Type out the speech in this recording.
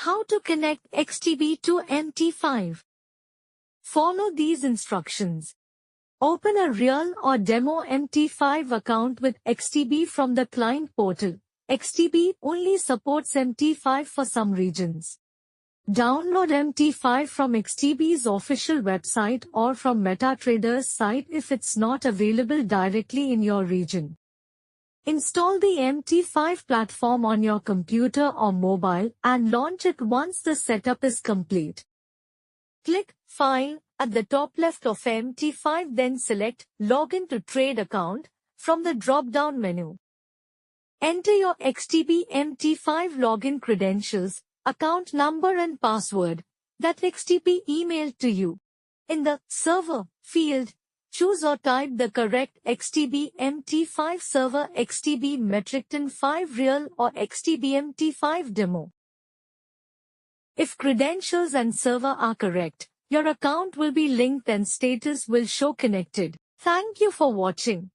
How to connect XTB to MT5. Follow these instructions. Open a real or demo MT5 account with XTB from the client portal. XTB only supports MT5 for some regions. Download MT5 from XTB's official website or from MetaTrader's site if it's not available directly in your region. Install the MT5 platform on your computer or mobile and launch it once the setup is complete. Click File at the top left of MT5, then select Login to Trade Account from the drop-down menu. Enter your XTB MT5 login credentials, account number and password that XTB emailed to you. In the Server field, choose or type the correct XTB MT5 server, XTB MetaTrader 5 Real or XTB MT5 Demo. If credentials and server are correct, your account will be linked and status will show connected. Thank you for watching.